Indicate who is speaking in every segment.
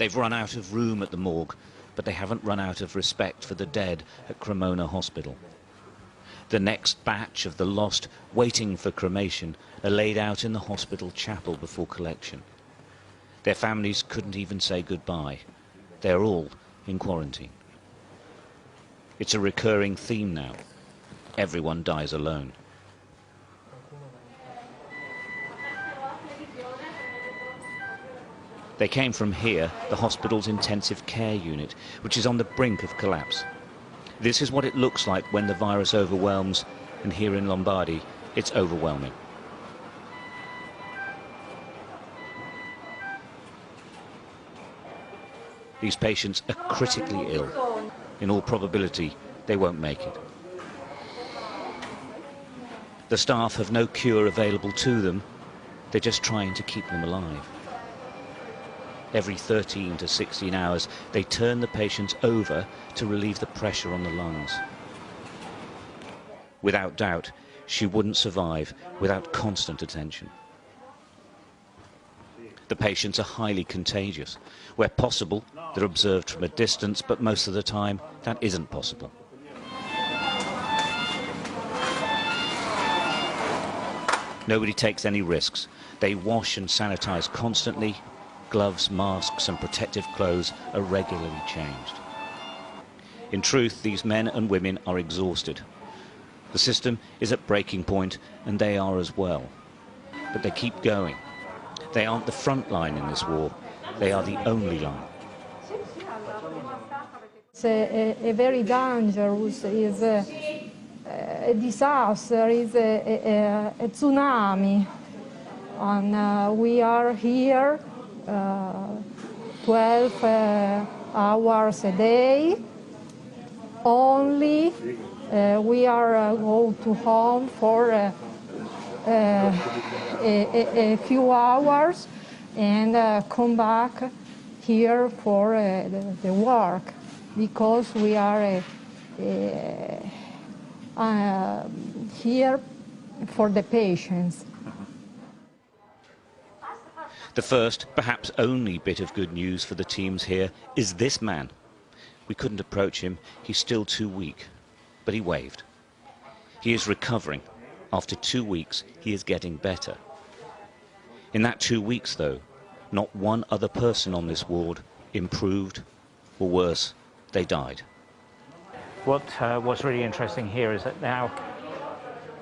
Speaker 1: They've run out of room at the morgue, but they haven't run out of respect for the dead at Cremona Hospital. The next batch of the lost waiting for cremation are laid out in the hospital chapel before collection. Their families couldn't even say goodbye. They're all in quarantine. It's a recurring theme now. Everyone dies alone. They came from here, the hospital's intensive care unit, which is on the brink of collapse. This is what it looks like when the virus overwhelms, and here in Lombardy, it's overwhelming. These patients are critically ill. In all probability, they won't make it. The staff have no cure available to them. They're just trying to keep them alive. Every 13 to 16 hours, they turn the patients over to relieve the pressure on the lungs. Without doubt, she wouldn't survive without constant attention. The patients are highly contagious. Where possible, they're observed from a distance, but most of the time, that isn't possible. Nobody takes any risks. They wash and sanitize constantly. Gloves, masks and protective clothes are regularly changed. In truth, these men and women are exhausted. The system is at breaking point, and they are as well. But they keep going. They aren't the front line in this war. They are the only line.
Speaker 2: It's a very dangerous, is a disaster, is a tsunami. And we are here 12 hours a day. Only we are go to home for a few hours and come back here for the work, because we are here for the patients.
Speaker 1: The first, perhaps only bit of good news for the teams here is this man. We couldn't approach him, he's still too weak, but he waved. He is recovering. After 2 weeks, he is getting better. In that 2 weeks, though, not one other person on this ward improved, or worse, they died.
Speaker 3: What's really interesting here is that now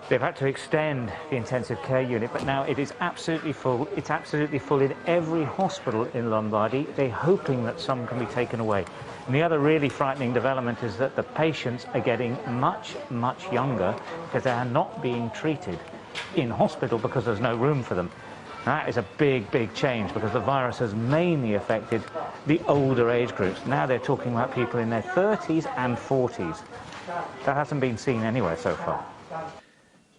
Speaker 3: they've had to extend the intensive care unit, but now it is absolutely full. It's absolutely full in every hospital in Lombardy. They're hoping that some can be taken away. And the other really frightening development is that the patients are getting much, much younger because they are not being treated in hospital because there's no room for them. That is a big, big change, because the virus has mainly affected the older age groups. Now they're talking about people in their 30s and 40s. That hasn't been seen anywhere so far.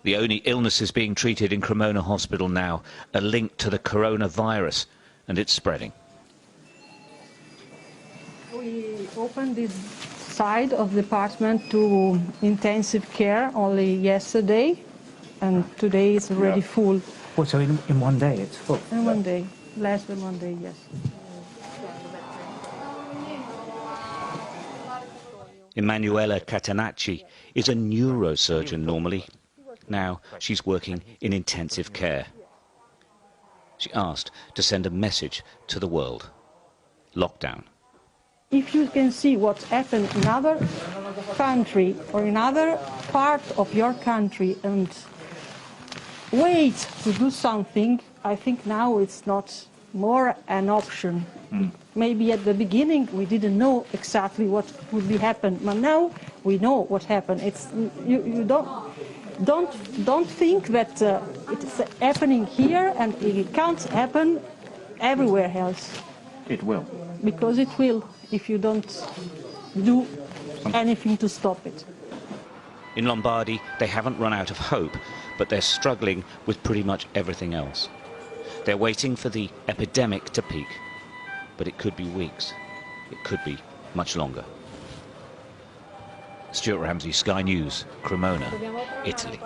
Speaker 1: The only illnesses being treated in Cremona Hospital now are linked to the coronavirus, and it's spreading.
Speaker 2: We opened this side of the department to intensive care only yesterday, and today it's already full.
Speaker 3: Oh, so in 1 day it's full?
Speaker 2: In 1 day, less than 1 day, yes.
Speaker 1: Emanuela Catenacci is a neurosurgeon normally. Now she's working in intensive care. She asked to send a message to the world. Lockdown.
Speaker 2: If you can see what's happened in another country or in another part of your country and wait to do something, I think now it's not more an option. Maybe at the beginning we didn't know exactly what would be happen, but now we know what happened. It's you don't think that it's happening here and it can't happen everywhere else.
Speaker 3: It will.
Speaker 2: Because it will, if you don't do anything to stop it.
Speaker 1: In Lombardy, they haven't run out of hope, but they're struggling with pretty much everything else. They're waiting for the epidemic to peak, but it could be weeks. It could be much longer. Stuart Ramsey, Sky News, Cremona, Italy.